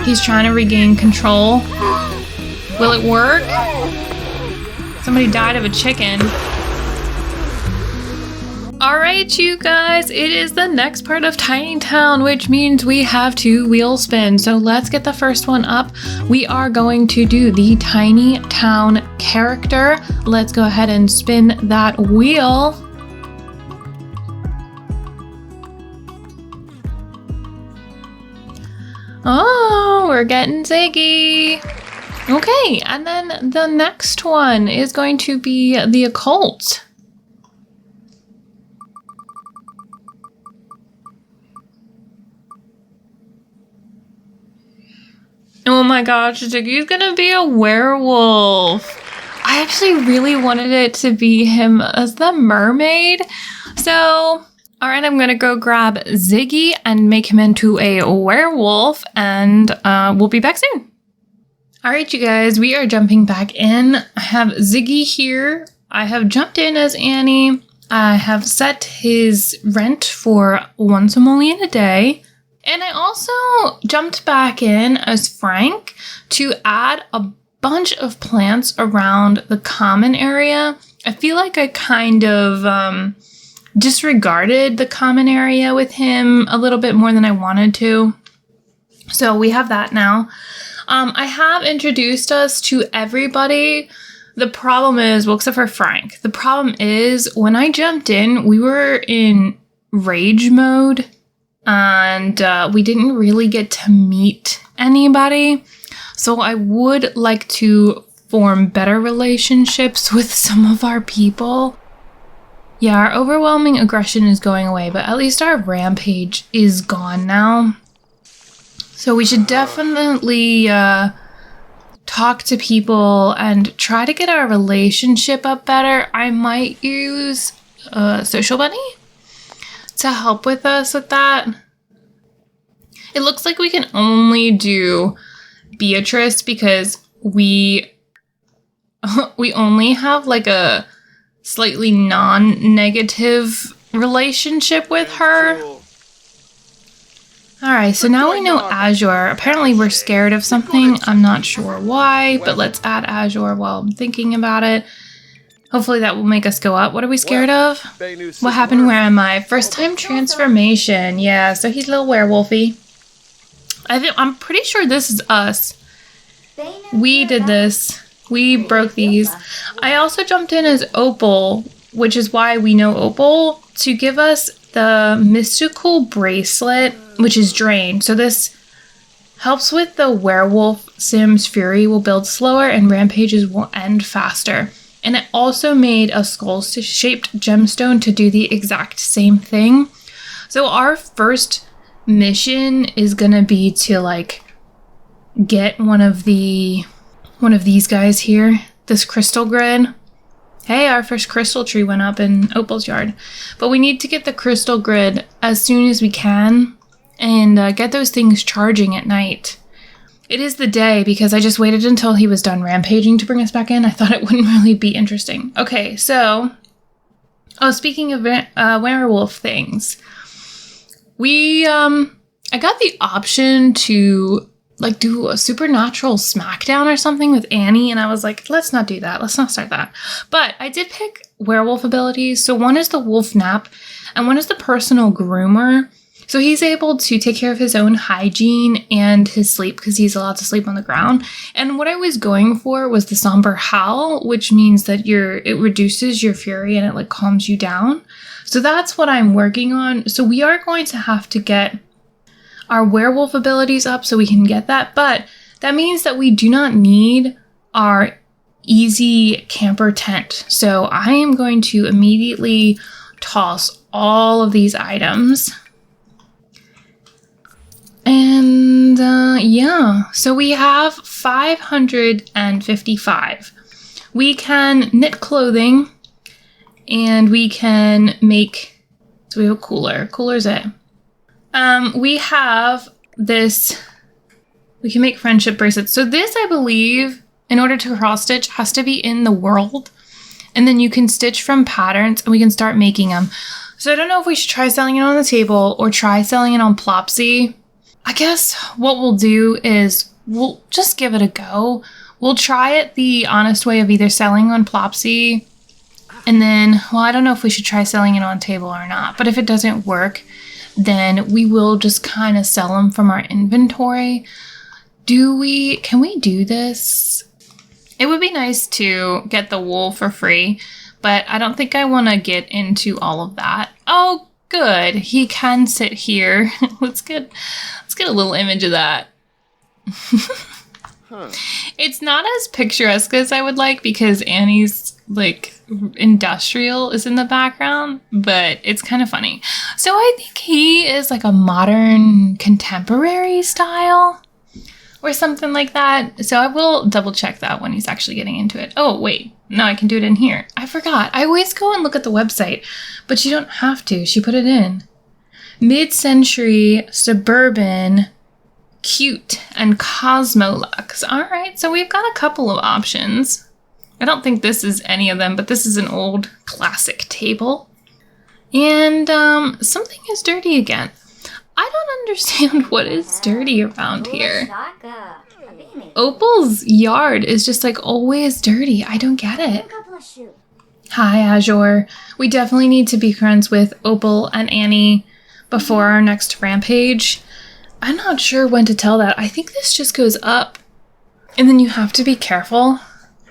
He's trying to regain control. Will it work? Somebody died of a chicken. Alright, you guys, it is the next part of Tiny Town, which means we have to wheel spin. So let's get the first one up. We are going to do the Tiny Town character. Let's go ahead and spin that wheel. Oh, we're getting Ziggy. Okay, and then the next one is going to be the Occults. Oh my gosh, Ziggy's gonna be a werewolf. I actually really wanted it to be him as the mermaid. So, alright, I'm gonna go grab Ziggy and make him into a werewolf, and we'll be back soon. Alright, you guys, we are jumping back in. I have Ziggy here. I have jumped in as Annie. I have set his rent for once a million a day. And I also jumped back in as Frank to add a bunch of plants around the common area. I feel like I kind of disregarded the common area with him a little bit more than I wanted to. So we have that now. I have introduced us to everybody. The problem is, well, except for Frank, the problem is when I jumped in, we were in rage mode. And we didn't really get to meet anybody. So I would like to form better relationships with some of our people. Yeah, our overwhelming aggression is going away, but at least our rampage is gone now. So we should definitely talk to people and try to get our relationship up better. I might use Social Bunny to help with us with that. It looks like we can only do Beatrice because we only have like a slightly non-negative relationship with her. Alright, so now we know Azure. Apparently we're scared of something. I'm not sure why, but let's add Azure while I'm thinking about it. Hopefully that will make us go up. What are we scared of? What happened? Where am I? First time transformation. Yeah, so he's a little werewolfy. I'm pretty sure this is us. We did this. We broke these. I also jumped in as Opal, which is why we know Opal, to give us the mystical bracelet, which is drained. So this helps with the werewolf. Sim's fury will build slower and rampages will end faster. And it also made a skull-shaped gemstone to do the exact same thing. So our first mission is gonna be to like get one of these guys here, this crystal grid. Hey, our first crystal tree went up in Opal's yard. But we need to get the crystal grid as soon as we can and get those things charging at night. It is the day because I just waited until he was done rampaging to bring us back in. I thought it wouldn't really be interesting. Okay, so... Oh, speaking of werewolf things. I got the option to like do a supernatural smackdown or something with Annie, and I was like, let's not do that. Let's not start that. But I did pick werewolf abilities. So one is the wolf nap and one is the personal groomer. So he's able to take care of his own hygiene and his sleep because he's allowed to sleep on the ground. And what I was going for was the somber howl, which means that it reduces your fury and it like calms you down. So that's what I'm working on. So we are going to have to get our werewolf abilities up so we can get that. But that means that we do not need our easy camper tent. So I am going to immediately toss all of these items. And yeah, so we have 555. We can knit clothing and we can make, so we have a cooler. Cooler's it. We have this, we can make friendship bracelets. So this, I believe, in order to cross stitch, has to be in the world. And then you can stitch from patterns and we can start making them. So I don't know if we should try selling it on the table or try selling it on Plopsy. I guess what we'll do is we'll just give it a go. We'll try it the honest way of either selling on Plopsy and then, well, I don't know if we should try selling it on table or not, but if it doesn't work, then we will just kind of sell them from our inventory. Can we do this? It would be nice to get the wool for free, but I don't think I want to get into all of that. Oh, good. He can sit here. Let's get a little image of that. It's not as picturesque as I would like because Annie's like industrial is in the background, but it's kind of funny. So I think he is like a modern contemporary style or something like that. So I will double check that when he's actually getting into it. Oh, wait. No, I can do it in here. I forgot. I always go and look at the website, but you don't have to. She put it in. Mid-century, suburban, cute, and Cosmolux. All right, so we've got a couple of options. I don't think this is any of them, but this is an old classic table. And something is dirty again. I don't understand what is dirty around here. Opal's yard is just like always dirty. I don't get it. Hi, Azure. We definitely need to be friends with Opal and Annie before our next rampage. I'm not sure when to tell that. I think this just goes up. And then you have to be careful.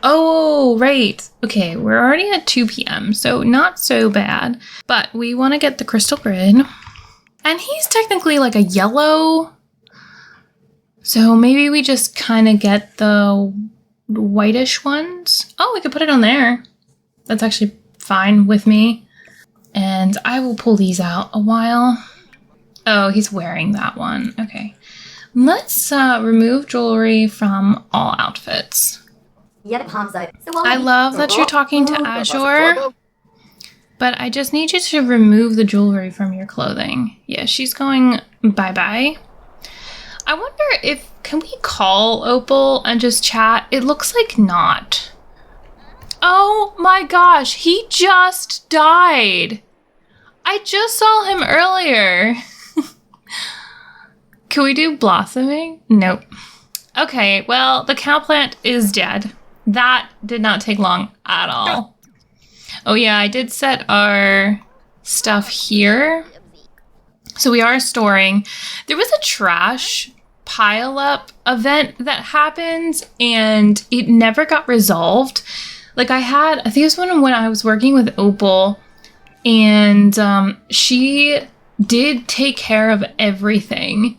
Oh, right. Okay, we're already at 2 p.m., so not so bad. But we want to get the crystal grid. And he's technically like a yellow. So maybe we just kind of get the whitish ones. Oh, we could put it on there. That's actually fine with me. And I will pull these out a while. Oh, he's wearing that one. Okay. Let's remove jewelry from all outfits. I love that you're talking to Azure, but I just need you to remove the jewelry from your clothing. Yeah, she's going bye-bye. I wonder can we call Opal and just chat? It looks like not. Oh my gosh, he just died. I just saw him earlier. Can we do blossoming? Nope. Okay, well, the cow plant is dead. That did not take long at all. Oh yeah, I did set our stuff here. So we are storing. There was a trash pile up event that happened and it never got resolved. Like I think it was when I was working with Opal and she did take care of everything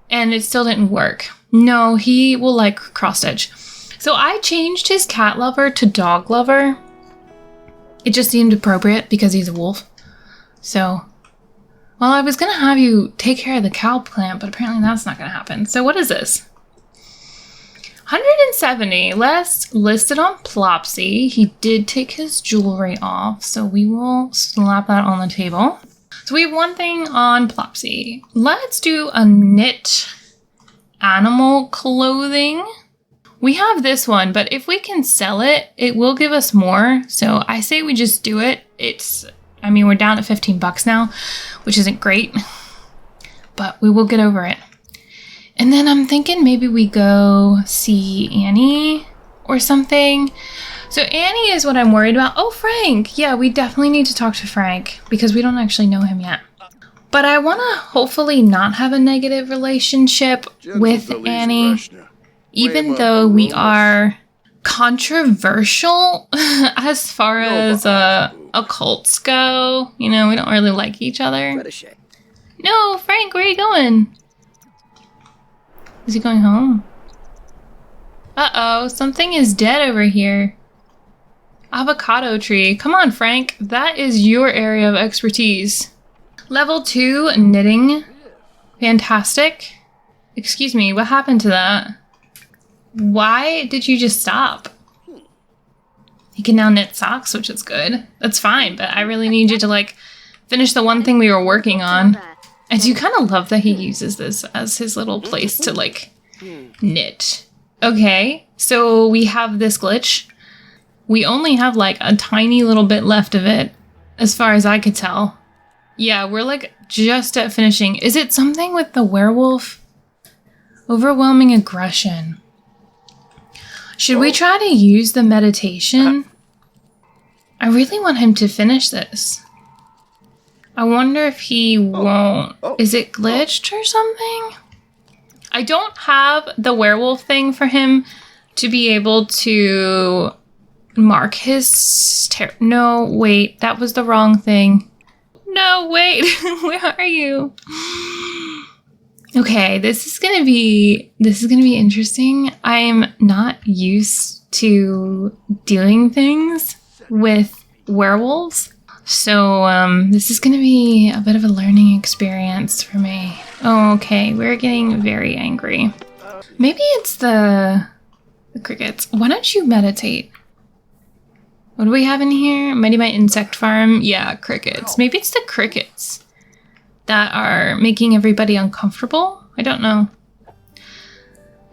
and it still didn't work. No, he will like cross stitch. So I changed his cat lover to dog lover. It just seemed appropriate because he's a wolf. So, well, I was going to have you take care of the cow plant, but apparently that's not going to happen. So what is this? 170. Let's list it on Plopsy. He did take his jewelry off, so we will slap that on the table. So we have one thing on Plopsy. Let's do a knit animal clothing. We have this one, but if we can sell it, it will give us more. So I say we just do it. We're down at 15 bucks now, which isn't great, but we will get over it. And then I'm thinking maybe we go see Annie or something. So Annie is what I'm worried about. Oh, Frank. Yeah, we definitely need to talk to Frank because we don't actually know him yet. But I want to hopefully not have a negative relationship with Annie. Even though we are controversial as far as occults go, we don't really like each other. No, Frank, where are you going? Is he going home? Uh-oh, something is dead over here. Avocado tree. Come on, Frank. That is your area of expertise. Level 2, knitting. Fantastic. Excuse me, what happened to that? Why did you just stop? He can now knit socks, which is good. That's fine, but I really need you to, finish the one thing we were working on. I do kind of love that he uses this as his little place to, knit. Okay, so we have this glitch. We only have, a tiny little bit left of it, as far as I could tell. Yeah, we're like just at finishing. Is it something with the werewolf? Overwhelming aggression. Should we try to use the meditation? I really want him to finish this. I wonder if he won't. Is it glitched or something? I don't have the werewolf thing for him to be able to mark his no, wait, that was the wrong thing. No, wait, where are you? Okay, this is gonna be interesting. I'm not used to doing things with werewolves. So, this is gonna be a bit of a learning experience for me. Oh, okay, we're getting very angry. Maybe it's the crickets. Why don't you meditate? What do we have in here? Mighty My Insect Farm. Yeah, crickets. Maybe it's the crickets that are making everybody uncomfortable. I don't know.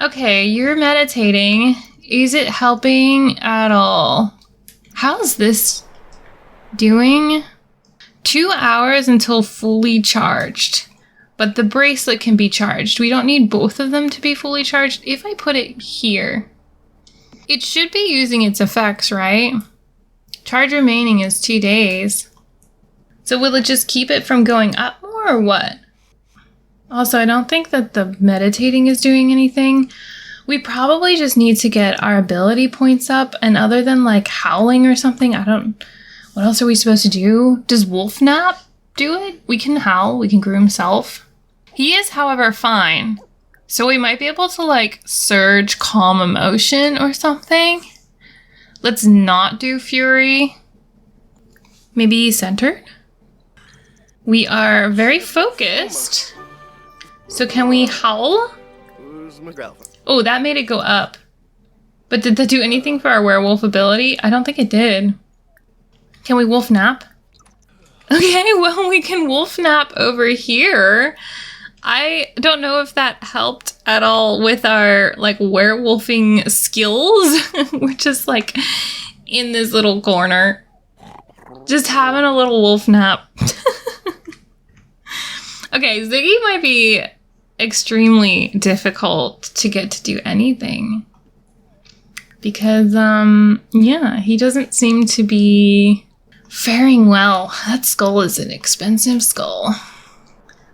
Okay, you're meditating. Is it helping at all? How's this doing? 2 hours until fully charged. But the bracelet can be charged. We don't need both of them to be fully charged. If I put it here, it should be using its effects, right? Charge remaining is 2 days. So will it just keep it from going up more or what? Also, I don't think that the meditating is doing anything. We probably just need to get our ability points up, and other than like howling or something, what else are we supposed to do? Does Wolf Nap do it? We can howl, we can groom self. He is, however, fine. So we might be able to like surge calm emotion or something. Let's not do fury. Maybe centered? We are very focused. So can we howl? Oh, that made it go up. But did that do anything for our werewolf ability? I don't think it did. Can we wolf nap? Okay, well, we can wolf nap over here. I don't know if that helped at all with our like werewolfing skills. We're just like in this little corner, just having a little wolf nap. Okay, Ziggy might be extremely difficult to get to do anything because, yeah, he doesn't seem to be faring well. That skull is an expensive skull.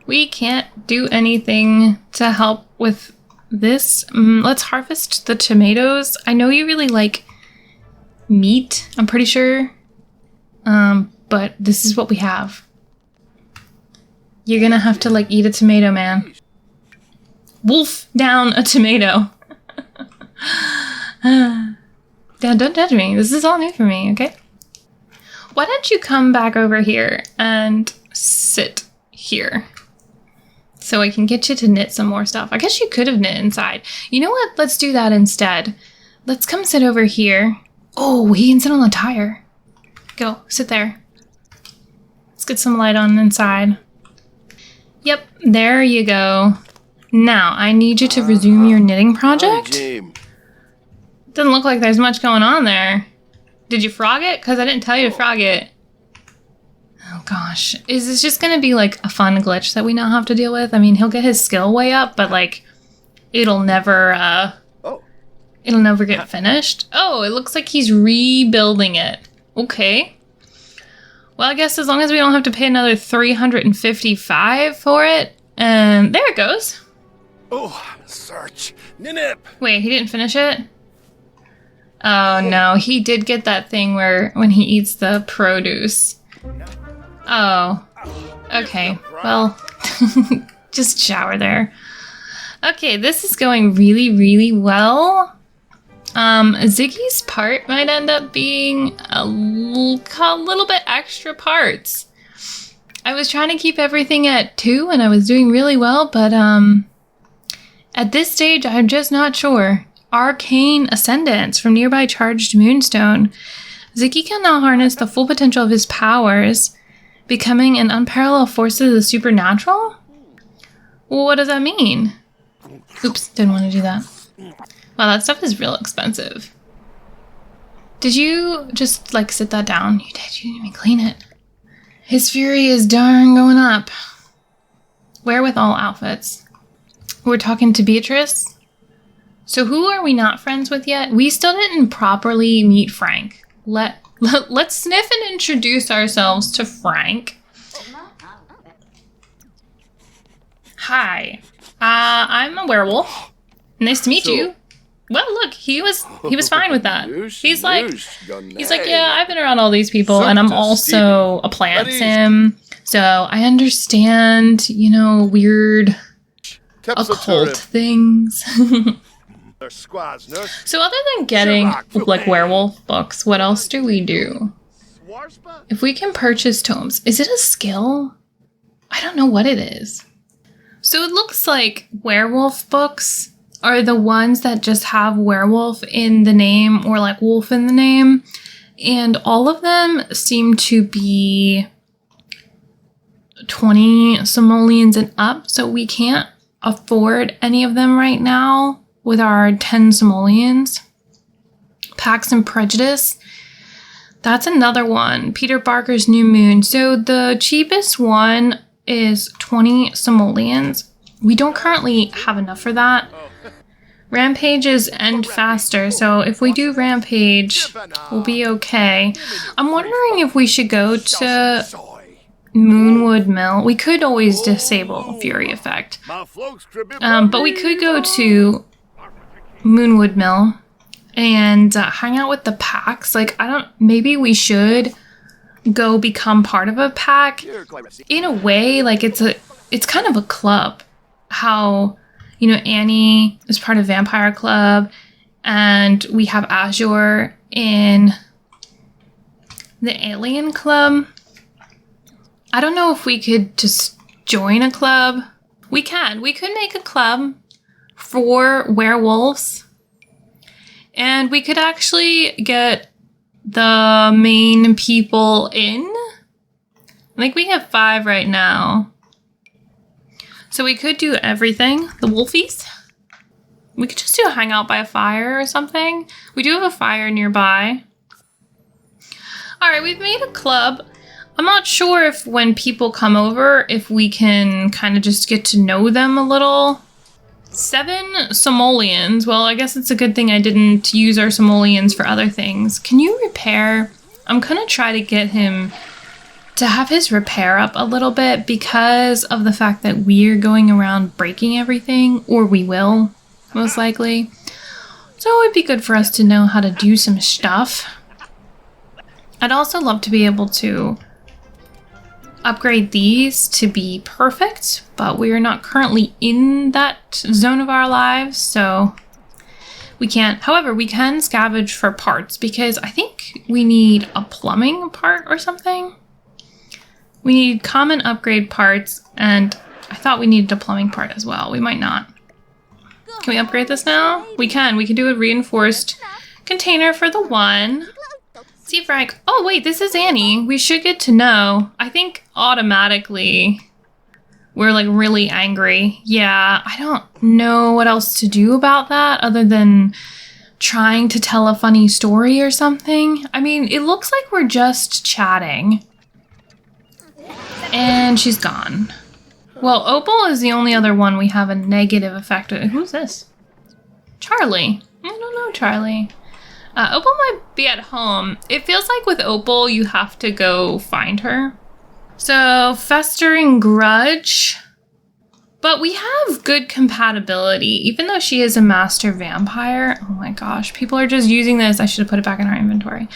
We can't do anything to help with this. Let's harvest the tomatoes. I know you really like meat, I'm pretty sure. But this is what we have. You're gonna have to like eat a tomato, man. Wolf down a tomato. Don't judge me. This is all new for me, okay? Why don't you come back over here and sit here? So I can get you to knit some more stuff. I guess you could have knit inside. You know what? Let's do that instead. Let's come sit over here. Oh, he can sit on the tire. Go, sit there. Let's get some light on inside. Yep, there you go. Now, I need you to resume your knitting project. Doesn't look like there's much going on there. Did you frog it? Because I didn't tell you to frog it. Oh gosh. Is this just going to be like a fun glitch that we now have to deal with? I mean, he'll get his skill way up, but like, it'll never get finished. Oh, it looks like he's rebuilding it. Okay. Well, I guess as long as we don't have to pay another 355 for it. And there it goes. Oh, search. Ninip. Wait, he didn't finish it? Oh no, he did get that thing where when he eats the produce. Oh. Okay, well, just shower there. Okay, this is going really, really well. Ziggy's part might end up being a little bit extra parts. I was trying to keep everything at 2 and I was doing really well, but at this stage I'm just not sure. Arcane Ascendance from nearby charged moonstone. Ziggy can now harness the full potential of his powers, becoming an unparalleled force of the supernatural? Well, what does that mean? Oops, didn't want to do that. Wow, that stuff is real expensive. Did you just, like, sit that down? You did. You didn't even clean it. His fury is darn going up. Wherewithal outfits. We're talking to Beatrice. So who are we not friends with yet? We still didn't properly meet Frank. Let's sniff and introduce ourselves to Frank. Hi. I'm a werewolf. Nice to meet you. Well, look, he was fine with that. He's like, yeah, I've been around all these people, and I'm also a plant sim, so I understand, weird occult things. So other than getting, like, werewolf books, what else do we do? If we can purchase tomes, is it a skill? I don't know what it is. So it looks like werewolf books are the ones that just have werewolf in the name or like wolf in the name. And all of them seem to be 20 simoleons and up. So we can't afford any of them right now with our 10 simoleons. Pax and Prejudice. That's another one. Peter Barker's New Moon. So the cheapest one is 20 simoleons. We don't currently have enough for that. Rampages end faster, so if we do Rampage, we'll be okay. I'm wondering if we should go to Moonwood Mill. We could always disable Fury Effect. But we could go to Moonwood Mill and hang out with the packs. Like, maybe we should go become part of a pack. In a way, like, it's kind of a club. How, Annie is part of Vampire Club, and we have Azure in the Alien Club. I don't know if we could just join a club. We could make a club for werewolves, and we could actually get the main people in. Like, we have 5 right now. So we could do everything. The wolfies. We could just do a hangout by a fire or something. We do have a fire nearby. Alright, we've made a club. I'm not sure if when people come over, if we can kind of just get to know them a little. 7 simoleons. Well, I guess it's a good thing I didn't use our simoleons for other things. Can you repair? I'm gonna try to get him to have his repair up a little bit because of the fact that we're going around breaking everything, or we will, most likely. So it would be good for us to know how to do some stuff. I'd also love to be able to upgrade these to be perfect, but we are not currently in that zone of our lives, so we can't. However, we can scavenge for parts because I think we need a plumbing part or something. We need common upgrade parts, and I thought we needed a plumbing part as well. We might not. Can we upgrade this now? We can. We can do a reinforced container for the 1. See, Frank. Oh, wait, this is Annie. We should get to know. I think automatically we're, like, really angry. Yeah, I don't know what else to do about that other than trying to tell a funny story or something. I mean, it looks like we're just chatting. And she's gone. Well, Opal is the only other one we have a negative effect on. Who's this? Charlie. I don't know Charlie. Opal might be at home. It feels like with Opal, you have to go find her. So, Festering Grudge. But we have good compatibility, even though she is a master vampire. Oh my gosh, people are just using this. I should have put it back in our inventory.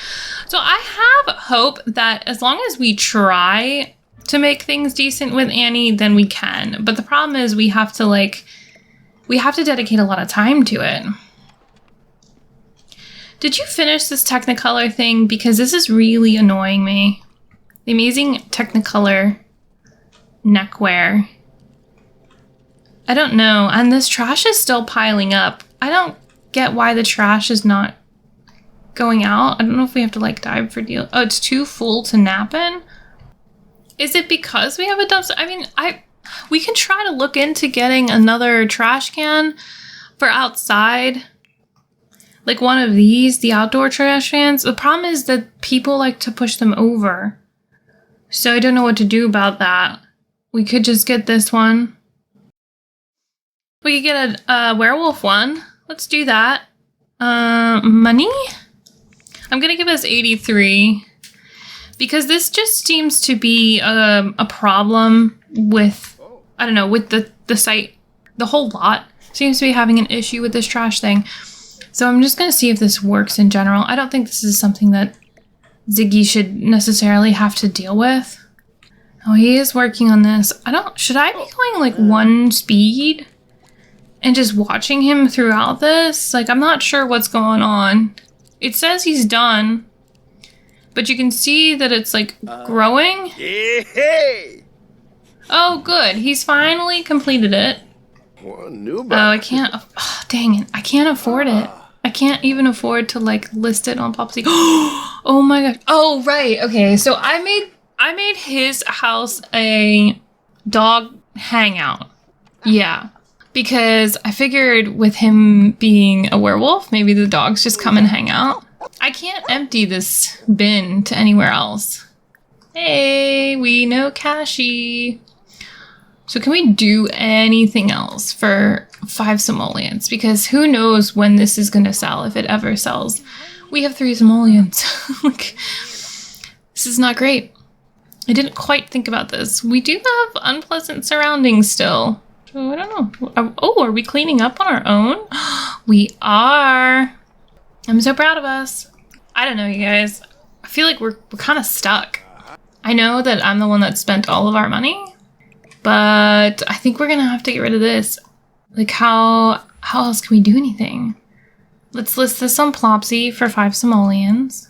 So I have hope that as long as we try to make things decent with Annie, then we can. But the problem is we have to dedicate a lot of time to it. Did you finish this Technicolor thing? Because this is really annoying me. The amazing Technicolor neckwear. I don't know. And this trash is still piling up. I don't get why the trash is not going out. I don't know if we have to like dive for deal. Oh, it's too full to nap in? Is it because we have a dumpster? I mean, we can try to look into getting another trash can for outside. Like one of these, the outdoor trash cans. The problem is that people like to push them over. So I don't know what to do about that. We could just get this one. We could get a werewolf one. Let's do that. Money? I'm gonna give us 83. Because this just seems to be a problem with, I don't know, with the site. The whole lot seems to be having an issue with this trash thing. So I'm just going to see if this works in general. I don't think this is something that Ziggy should necessarily have to deal with. Oh, he is working on this. Should I be going like 1 speed and just watching him throughout this? Like, I'm not sure what's going on. It says he's done, but you can see that it's like growing. Hey! Oh, good. He's finally completed it. Oh, I can't. Oh, dang it. I can't afford it. I can't even afford to like list it on Popsy. Oh my gosh. Oh, right. Okay. So I made his house a dog hangout. Yeah. Because I figured with him being a werewolf, maybe the dogs just come and hang out. I can't empty this bin to anywhere else. Hey, we know Kashi. So can we do anything else for 5 simoleons? Because who knows when this is going to sell, if it ever sells. We have 3 simoleons. Like, this is not great. I didn't quite think about this. We do have unpleasant surroundings still. So I don't know. Oh, are we cleaning up on our own? We are. I'm so proud of us. I don't know, you guys. I feel like we're kind of stuck. I know that I'm the one that spent all of our money. But I think we're going to have to get rid of this. Like, how else can we do anything? Let's list this on Plopsy for 5 simoleons.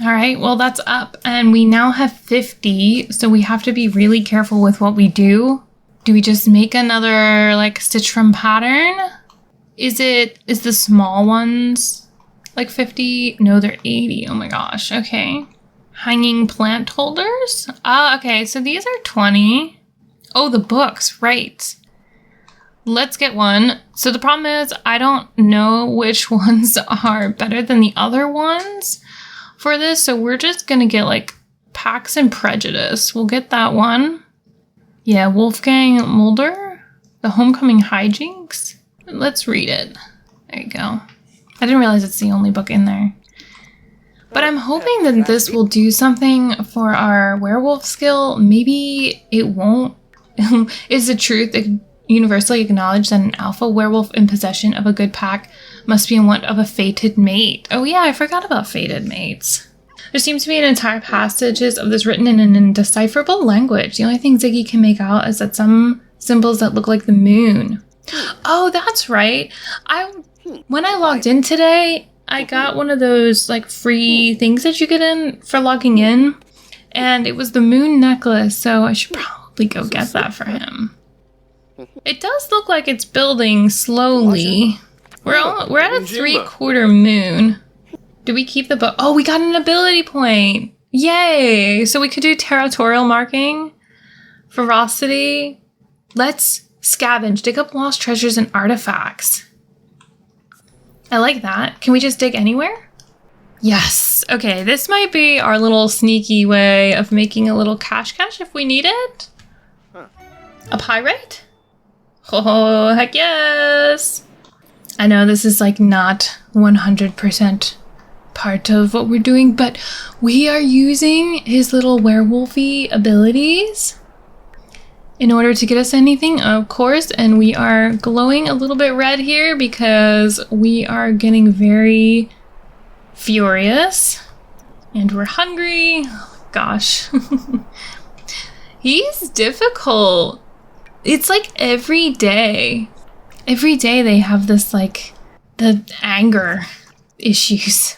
All right, well, that's up. And we now have 50, so we have to be really careful with what we do. Do we just make another, like, stitch from pattern? Is the small ones, like, 50? No, they're 80. Oh, my gosh. Okay. Hanging plant holders? Okay, so these are 20. Oh, the books, right. Let's get one. So the problem is I don't know which ones are better than the other ones for this. So we're just going to get like Pax and Prejudice. We'll get that one. Yeah, Wolfgang Mulder, The Homecoming Hijinks. Let's read it. There you go. I didn't realize it's the only book in there. But I'm hoping that this will do something for our werewolf skill. Maybe it won't. Is the truth universally acknowledged that an alpha werewolf in possession of a good pack must be in want of a fated mate? Oh yeah, I forgot about fated mates. There seems to be an entire passages of this written in an indecipherable language. The only thing Ziggy can make out is that some symbols that look like the moon. Oh, that's right. When I logged in today, I got one of those like free things that you get in for logging in, and it was the moon necklace, so I should probably go get that for him. It does look like it's building slowly. We're at a 3/4 moon. Do we keep the book? Oh, we got an ability point. Yay! So we could do territorial marking, ferocity. Let's scavenge, dig up lost treasures and artifacts. I like that. Can we just dig anywhere? Yes. Okay, this might be our little sneaky way of making a little cash if we need it. A pyrite? Oh, heck yes! I know this is like not 100% part of what we're doing, but we are using his little werewolfy abilities in order to get us anything, of course, and we are glowing a little bit red here because we are getting very furious and we're hungry. Oh, gosh. He's difficult. It's like every day they have this like the anger issues.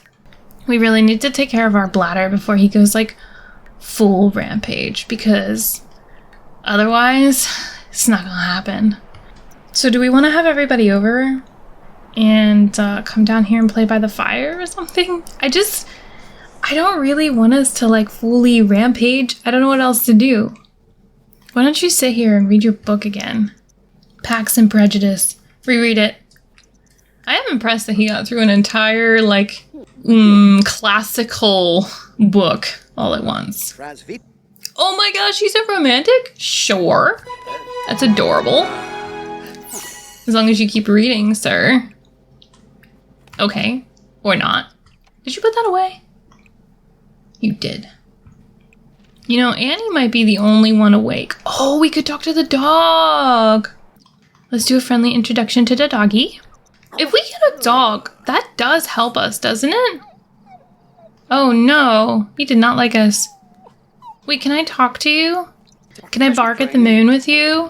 We really need to take care of our bladder before he goes like full rampage, because otherwise it's not gonna happen. So do we want to have everybody over and come down here and play by the fire or something? I don't really want us to like fully rampage. I don't know what else to do. Why don't you sit here and read your book again? Pax and Prejudice. Reread it. I am impressed that he got through an entire, like, classical book all at once. Oh my gosh, he's a romantic? Sure. That's adorable. As long as you keep reading, sir. Okay. Or not. Did you put that away? You did. You know, Annie might be the only one awake. Oh, we could talk to the dog. Let's do a friendly introduction to the doggy. If we get a dog, that does help us, doesn't it? Oh no, he did not like us. Wait, can I talk to you? Can I bark at the moon with you?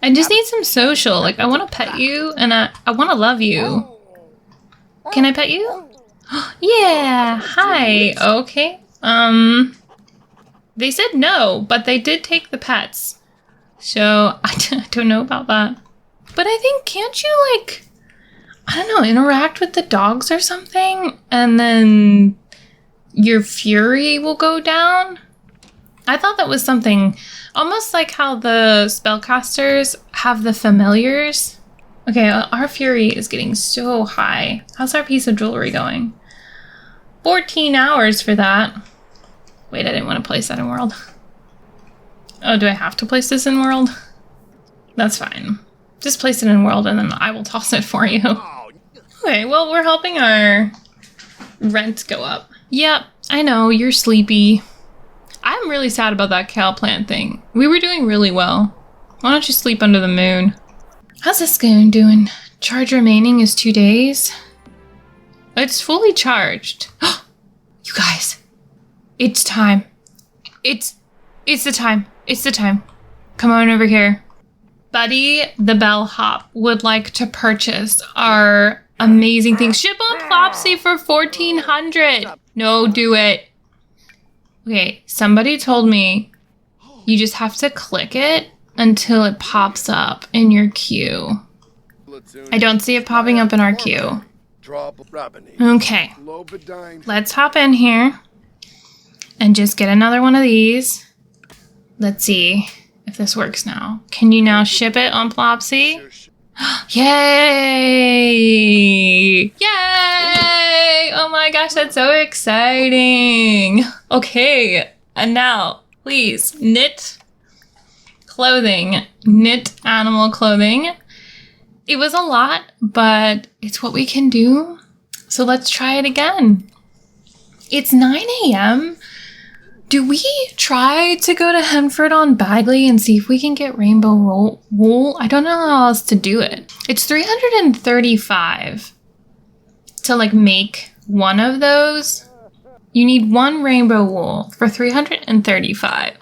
I just need some social. Like, I want to pet you and I want to love you. Can I pet you? Yeah, hi. Okay. They said no, but they did take the pets. So, I don't know about that. But I think, can't you, like, I don't know, interact with the dogs or something? And then your fury will go down? I thought that was something almost like how the spellcasters have the familiars. Okay, our fury is getting so high. How's our piece of jewelry going? 14 hours for that. Wait, I didn't want to place that in world. Oh, do I have to place this in world? That's fine. Just place it in world and then I will toss it for you. Okay, well, we're helping our rent go up. Yep, I know, you're sleepy. I'm really sad about that cow plant thing. We were doing really well. Why don't you sleep under the moon? How's this going doing? Charge remaining is 2 days. It's fully charged. You guys, it's time. It's the time. It's the time. Come on over here. Buddy the bellhop would like to purchase our amazing things. Ship on Plopsy for 1,400. No, do it. Okay, somebody told me you just have to click it until it pops up in your queue. I don't see it popping up in our queue. Okay, let's hop in here and just get another one of these. Let's see if this works now. Can you now ship it on Plopsy? Yay! Yay! Oh my gosh, that's so exciting. Okay, and now, please, knit clothing. Knit animal clothing. It was a lot, but it's what we can do. So let's try it again. It's 9 a.m. Do we try to go to Henford on Bagley and see if we can get rainbow wool? I don't know how else to do it. It's 335 to like make one of those. You need one rainbow wool for 335.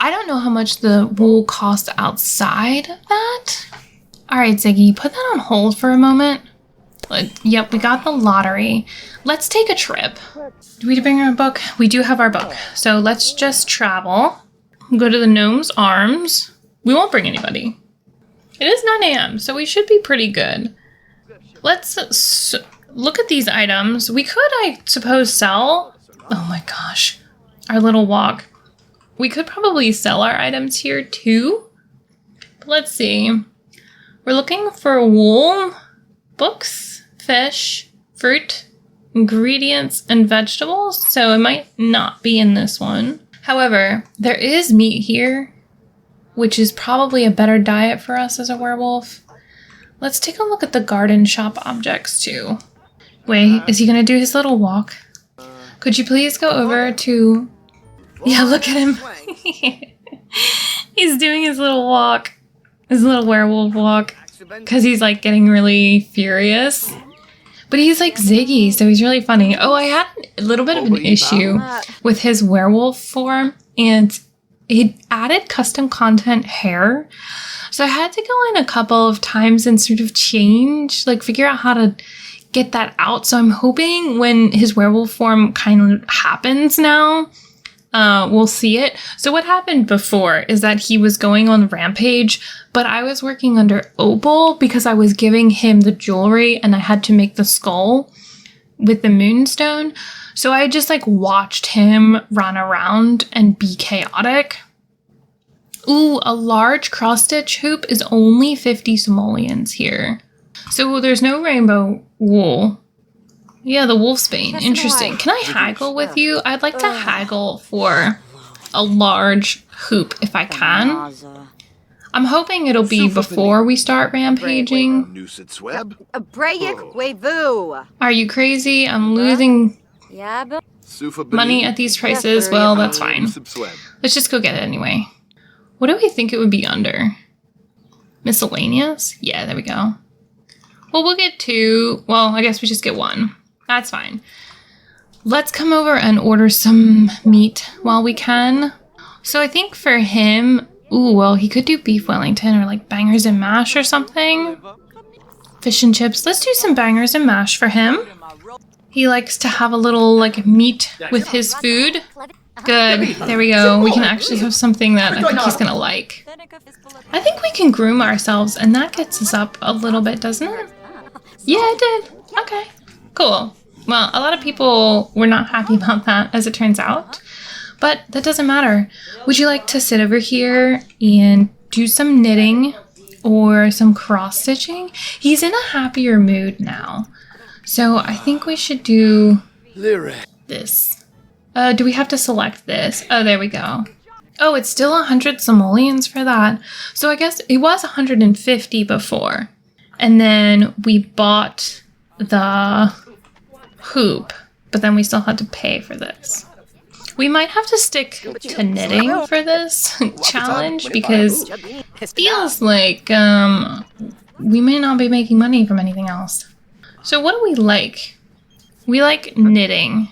I don't know how much the wool costs outside of that. All right, Ziggy, put that on hold for a moment. Yep, we got the lottery. Let's take a trip. Do we bring our book? We do have our book. So let's just travel. Go to the Gnome's Arms. We won't bring anybody. It is 9 a.m., so we should be pretty good. Let's look at these items. We could, I suppose, sell. Oh my gosh. Our little walk. We could probably sell our items here too. But let's see. We're looking for wool, books, fish, fruit, ingredients, and vegetables, so it might not be in this one. However, there is meat here, which is probably a better diet for us as a werewolf. Let's take a look at the garden shop objects too. Wait, is he gonna do his little walk? Could you please go over to... Yeah, look at him. He's doing his little walk. His little werewolf walk. Because he's like getting really furious. But he's like Ziggy, so he's really funny. Oh, I had a little bit of an issue with his werewolf form. And it added custom content hair. So I had to go in a couple of times and sort of change, like figure out how to get that out. So I'm hoping when his werewolf form kind of happens now, we'll see it. So what happened before is that he was going on Rampage, but I was working under Opal because I was giving him the jewelry and I had to make the skull with the moonstone. So I just like watched him run around and be chaotic. Ooh, a large cross-stitch hoop is only 50 simoleons here. So there's no rainbow wool. Yeah, the wolfsbane. Interesting. Can I haggle with you? I'd like to haggle for a large hoop if I can. I'm hoping it'll be before we start rampaging. Are you crazy? I'm losing money at these prices. Well, that's fine. Let's just go get it anyway. What do we think it would be under? Miscellaneous? Yeah, there we go. Well, we'll get 2. Well, I guess we just get 1. That's fine. Let's come over and order some meat while we can. So I think for him, ooh, well, he could do beef Wellington or like bangers and mash or something. Fish and chips. Let's do some bangers and mash for him. He likes to have a little like meat with his food. Good. There we go. We can actually have something that I think he's going to like. I think we can groom ourselves and that gets us up a little bit, doesn't it? Yeah, it did. Okay. Cool. Well, a lot of people were not happy about that as it turns out. But that doesn't matter. Would you like to sit over here and do some knitting or some cross-stitching? He's in a happier mood now. So I think we should do this. Do we have to select this? Oh, there we go. Oh, it's still 100 simoleons for that. So I guess it was 150 before. And then we bought the hoop, but then we still had to pay for this. We might have to stick to knitting for this challenge because it feels like we may not be making money from anything else. So what do we like? We like knitting.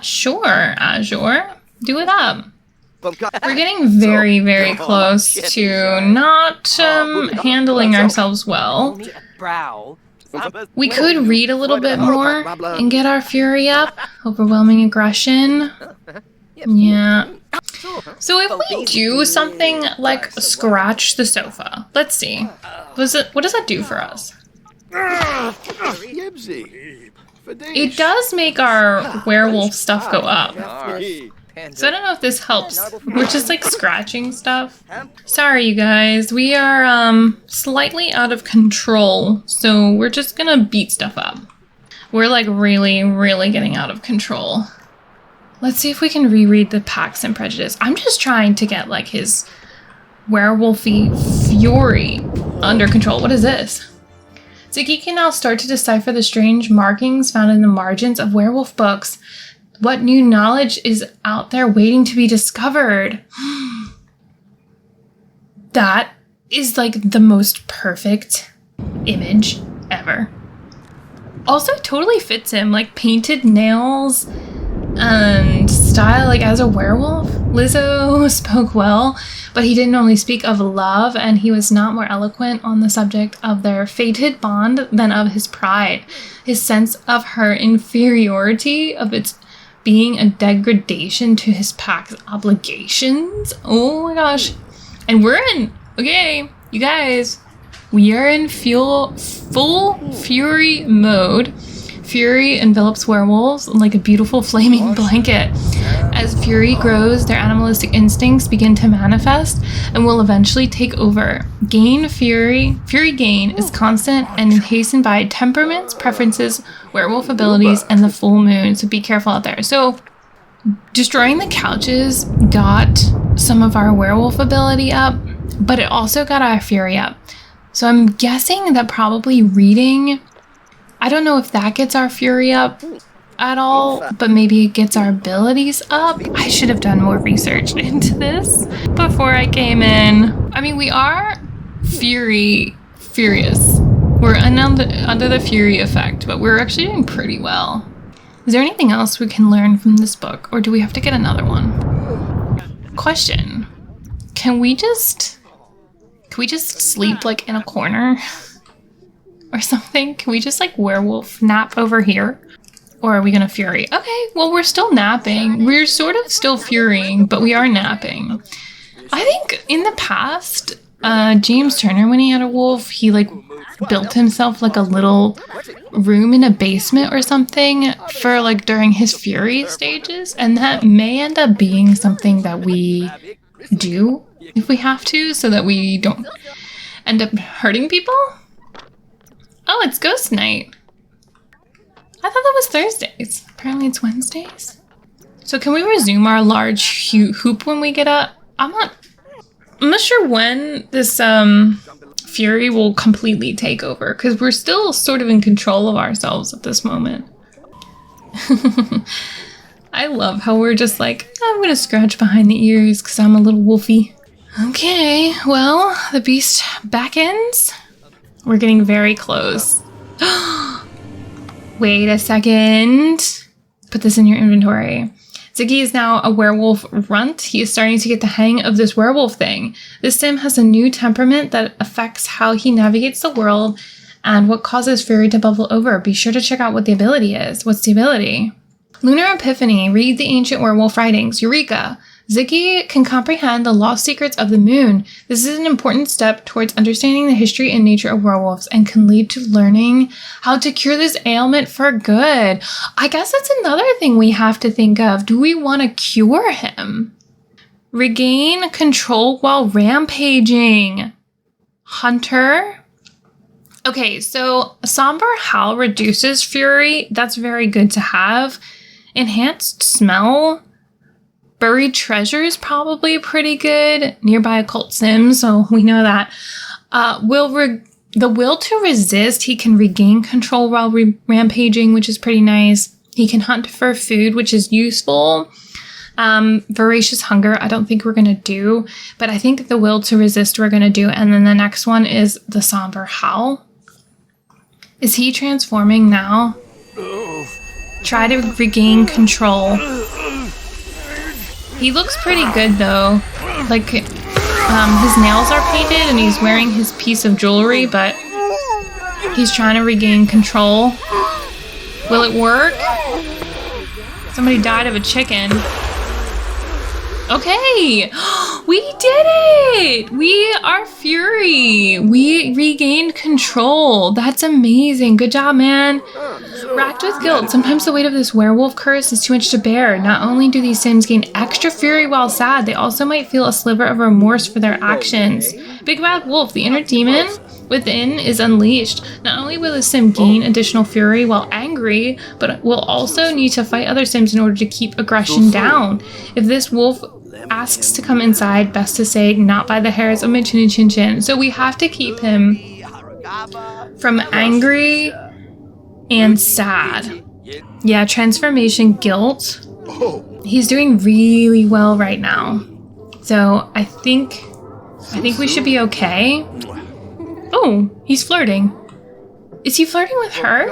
Sure, Azure. Do it up. We're getting very, very close to not handling ourselves well. We could read a little bit more and get our fury up. Overwhelming aggression. Yeah. So if we do something like scratch the sofa, let's see. What does that do for us? It does make our werewolf stuff go up. So I don't know if this helps. We're just like scratching stuff. Sorry, you guys. We are slightly out of control. So we're just gonna beat stuff up. We're like really, really getting out of control. Let's see if we can reread the Pax and Prejudice. I'm just trying to get like his werewolfy fury under control. What is this? Ziggy can now start to decipher the strange markings found in the margins of werewolf books. What new knowledge is out there waiting to be discovered? That is like the most perfect image ever. Also totally fits him, like painted nails and style like as a werewolf. Lizzo spoke well, but he didn't only speak of love, and he was not more eloquent on the subject of their fated bond than of his pride. His sense of her inferiority, of its being a degradation to his pack's obligations. Oh my gosh. And we're in, okay, you guys, we are in full fury mode. Fury envelops werewolves like a beautiful flaming blanket. As fury grows, their animalistic instincts begin to manifest and will eventually take over. Fury gain is constant and hastened by temperaments, preferences, werewolf abilities, and the full moon. So be careful out there. So destroying the couches got some of our werewolf ability up, but it also got our fury up. So I'm guessing that probably reading, I don't know if that gets our fury up at all, but maybe it gets our abilities up. I should have done more research into this before I came in. I mean, we are furious. We're under the fury effect, but we're actually doing pretty well. Is there anything else we can learn from this book, or do we have to get another one? Question. Can we just sleep like in a corner or something? Can we just like werewolf nap over here? Or are we gonna fury? Okay, well, we're still napping. We're sort of still furying, but we are napping. I think in the past, James Turner, when he had a wolf, he like built himself like a little room in a basement or something for like during his fury stages. And that may end up being something that we do if we have to, so that we don't end up hurting people. Oh, it's ghost night. I thought that was Thursdays. Apparently it's Wednesdays. So can we resume our large hoop when we get up? I'm not sure when this fury will completely take over, because we're still sort of in control of ourselves at this moment. I love how we're just like, I'm gonna scratch behind the ears because I'm a little wolfy. Okay, well, the beast backends. We're getting very close. Wait a second. Put this in your inventory. Ziggy is now a werewolf runt. He is starting to get the hang of this werewolf thing. This sim has a new temperament that affects how he navigates the world and what causes fury to bubble over. Be sure to check out what the ability is. What's the ability? Lunar Epiphany. Read the ancient werewolf writings. Eureka! Ziggy can comprehend the lost secrets of the moon. This is an important step towards understanding the history and nature of werewolves and can lead to learning how to cure this ailment for good. I guess that's another thing we have to think of. Do we want to cure him? Regain control while rampaging. Hunter. Okay, so Somber Howl reduces fury. That's very good to have. Enhanced smell. Buried treasure is probably pretty good. Nearby occult sim, so we know that. The will to resist, he can regain control while rampaging, which is pretty nice. He can hunt for food, which is useful. Voracious hunger, I don't think we're going to do, but I think the will to resist we're going to do. And then the next one is the somber howl. Is he transforming now? Try to regain control. He looks pretty good though. Like, his nails are painted and he's wearing his piece of jewelry, but he's trying to regain control. Will it work? Somebody died of a chicken. Okay, we did it! We are Fury. We regained control. That's amazing. Good job, man. Racked with guilt. Sometimes the weight of this werewolf curse is too much to bear. Not only do these sims gain extra fury while sad, they also might feel a sliver of remorse for their actions. Big Bad Wolf, the inner demon within is unleashed. Not only will the sim gain additional fury while angry, but will also need to fight other sims in order to keep aggression down. If this wolf asks to come inside, best to say, not by the hairs of my chin chin chin. So we have to keep him from angry and sad. Yeah, transformation guilt. He's doing really well right now. So I think we should be okay. Oh, he's flirting. Is he flirting with her?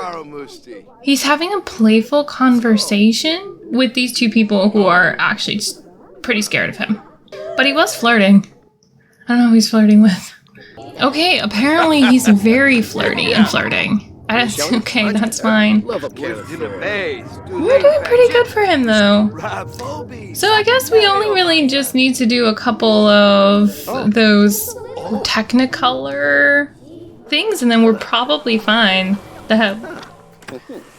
He's having a playful conversation with these two people who are actually just pretty scared of him. But he was flirting. I don't know who he's flirting with. Okay, apparently he's very flirty and flirting. Okay, that's fine. We're doing pretty good for him, though. So I guess we only really just need to do a couple of those Technicolor things, and then we're probably fine. The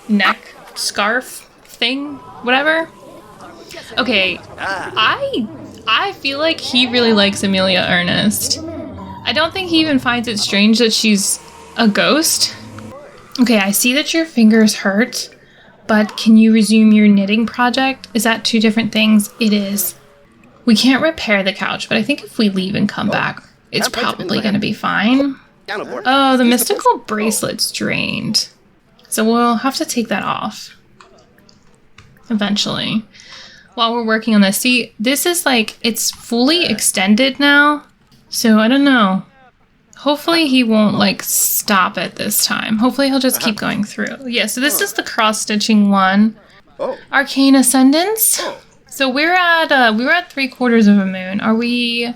neck scarf thing, whatever. Okay, I feel like he really likes Amelia Ernest. I don't think he even finds it strange that she's a ghost. Okay, I see that your fingers hurt, but can you resume your knitting project? Is that two different things? It is. We can't repair the couch, but I think if we leave and come back, it's probably going to be fine. Oh, the mystical bracelet's drained. So we'll have to take that off eventually. While we're working on this. See, this is like, it's fully extended now. So I don't know. Hopefully he won't like stop it this time. Hopefully he'll just keep going through. Yeah, so this is the cross-stitching one. Arcane Ascendance. So we were at 3/4 of a moon. Are we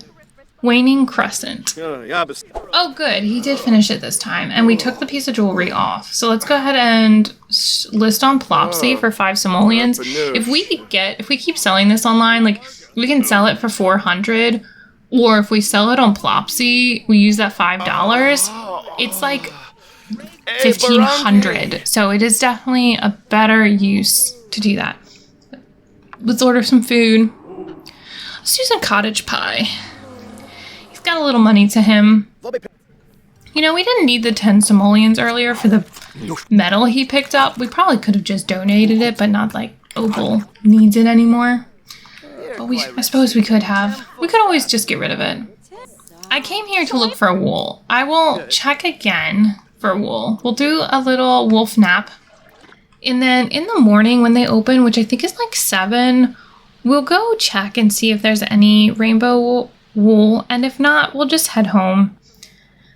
waning crescent? Oh good, he did finish it this time. And we took the piece of jewelry off. So let's go ahead and list on Plopsy for 5 simoleons. If we keep selling this online, like we can sell it for 400. Or if we sell it on Plopsy, we use that $5. It's like 1,500. So it is definitely a better use to do that. Let's order some food. Let's do some cottage pie. He's got a little money to him. You know, we didn't need the 10 simoleons earlier for the metal he picked up. We probably could have just donated it, but not like Opal needs it anymore. But I suppose we could have. We could always just get rid of it. I came here to look for wool. I will check again for wool. We'll do a little wolf nap. And then in the morning when they open, which I think is like 7, we'll go check and see if there's any rainbow wool. And if not, we'll just head home.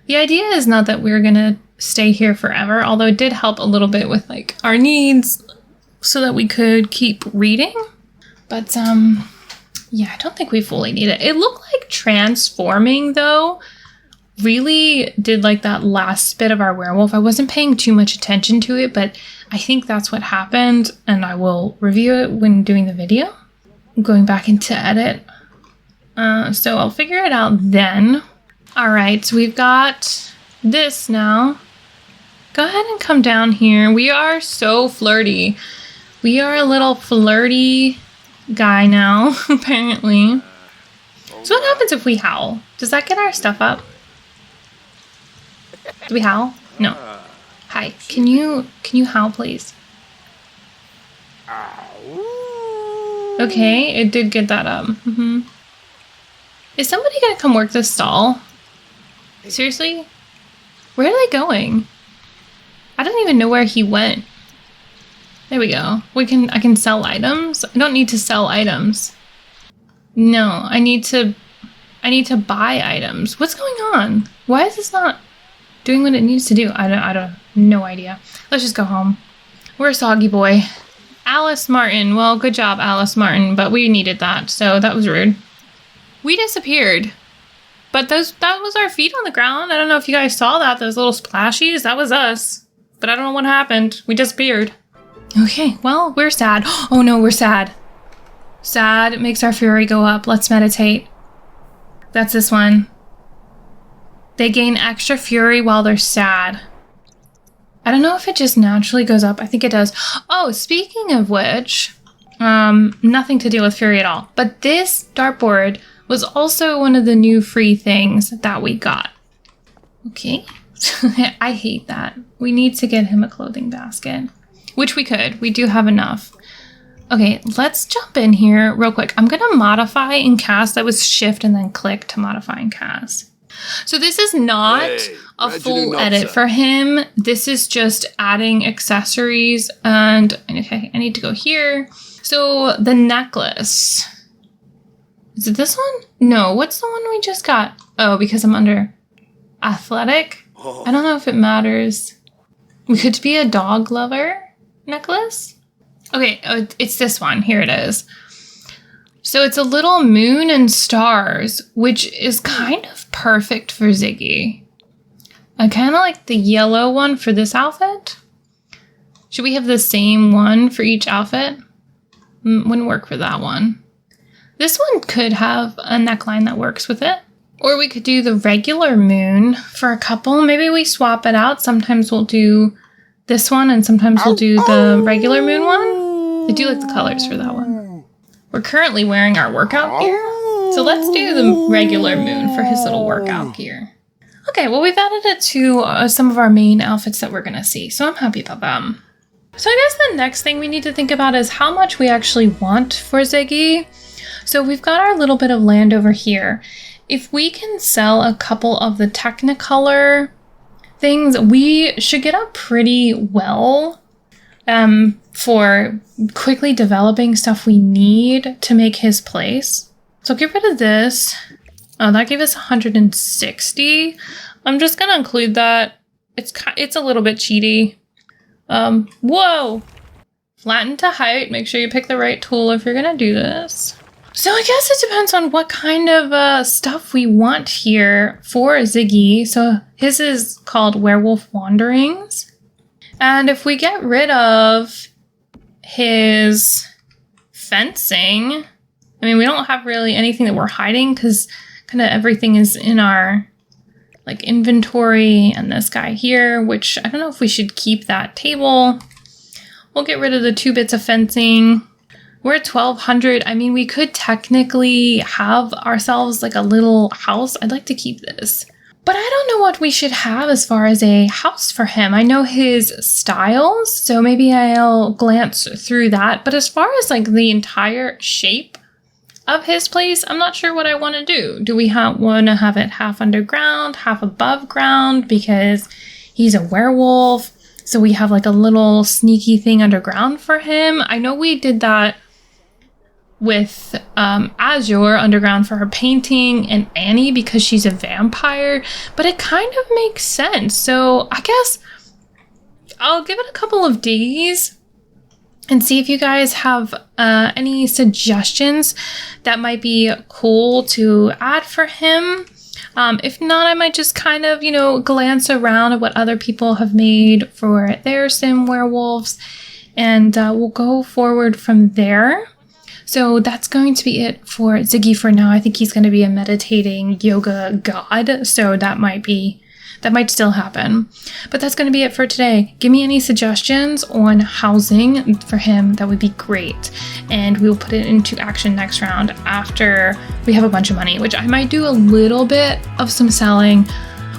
The idea is not that we're going to stay here forever, although it did help a little bit with like our needs so that we could keep reading. But yeah, I don't think we fully need it. It looked like transforming though really did like that last bit of our werewolf. I wasn't paying too much attention to it, but I think that's what happened, and I will review it when doing the video. I'm going back into edit. So I'll figure it out then. All right, so we've got this now. Go ahead and come down here. We are so flirty. We are a little flirty guy now, apparently. So what happens if we howl? Does that get our stuff up? Do we howl? No. Hi, can you howl, please? Okay, it did get that up. Is somebody gonna come work this stall? Seriously? Where are they going? I don't even know where he went. There we go. I can sell items. I don't need to sell items. No, I need to buy items. What's going on? Why is this not doing what it needs to do? I don't no idea. Let's just go home. We're a soggy boy. Alice Martin. Well, good job, Alice Martin, but we needed that, so that was rude. We disappeared. But that was our feet on the ground. I don't know if you guys saw that, those little splashies. That was us. But I don't know what happened. We disappeared. Okay, well, we're sad. Oh no, we're sad. Sad makes our fury go up. Let's meditate. That's this one. They gain extra fury while they're sad. I don't know if it just naturally goes up. I think it does. Oh, speaking of which, nothing to do with fury at all. But this dartboard was also one of the new free things that we got. Okay. I hate that. We need to get him a clothing basket, which we could. We do have enough. Okay, let's jump in here real quick. I'm going to modify and cast. That was shift and then click to modify and cast. So this is not a full edit for him. This is just adding accessories, and okay, I need to go here. So the necklace. Is it this one? No, what's the one we just got? Oh, because I'm under athletic. I don't know if it matters. We could be a dog lover necklace. Okay, it's this one. Here it is. So it's a little moon and stars, which is kind of perfect for Ziggy. I kind of like the yellow one for this outfit. Should we have the same one for each outfit? Wouldn't work for that one. This one could have a neckline that works with it. Or we could do the regular moon for a couple. Maybe we swap it out. Sometimes we'll do this one and sometimes we'll do the regular moon one. I do like the colors for that one. We're currently wearing our workout gear. So let's do the regular moon for his little workout gear. Okay, well, we've added it to some of our main outfits that we're going to see. So I'm happy about them. So I guess the next thing we need to think about is how much we actually want for Ziggy. So we've got our little bit of land over here. If we can sell a couple of the Technicolor things, we should get up pretty well for quickly developing stuff we need to make his place. So get rid of this. Oh, that gave us 160. I'm just going to include that. It's a little bit cheaty. Whoa! Flatten to height. Make sure you pick the right tool if you're going to do this. So I guess it depends on what kind of stuff we want here for Ziggy. So his is called Werewolf Wanderings. And if we get rid of his fencing, I mean, we don't have really anything that we're hiding because kind of everything is in our like inventory, and this guy here, which I don't know if we should keep that table. We'll get rid of the 2 bits of fencing. We're at 1,200. I mean, we could technically have ourselves like a little house. I'd like to keep this. But I don't know what we should have as far as a house for him. I know his styles, so maybe I'll glance through that. But as far as like the entire shape of his place, I'm not sure what I want to do. Do we want to have it half underground, half above ground? Because he's a werewolf. So we have like a little sneaky thing underground for him. I know we did that with Azure underground for her painting and Annie because she's a vampire, but it kind of makes sense. So I guess I'll give it a couple of days and see if you guys have any suggestions that might be cool to add for him. If not, I might just kind of, glance around at what other people have made for their sim werewolves, and we'll go forward from there. So that's going to be it for Ziggy for now. I think he's going to be a meditating yoga god, so that might still happen. But that's going to be it for today. Give me any suggestions on housing for him. That would be great. And we will put it into action next round after we have a bunch of money, which I might do a little bit of some selling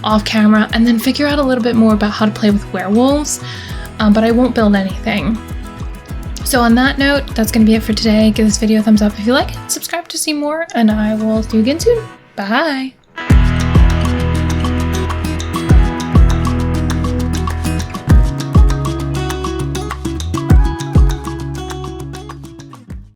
off camera and then figure out a little bit more about how to play with werewolves. But I won't build anything. So on that note, that's going to be it for today. Give this video a thumbs up if you like it, subscribe to see more, and I will see you again soon. Bye!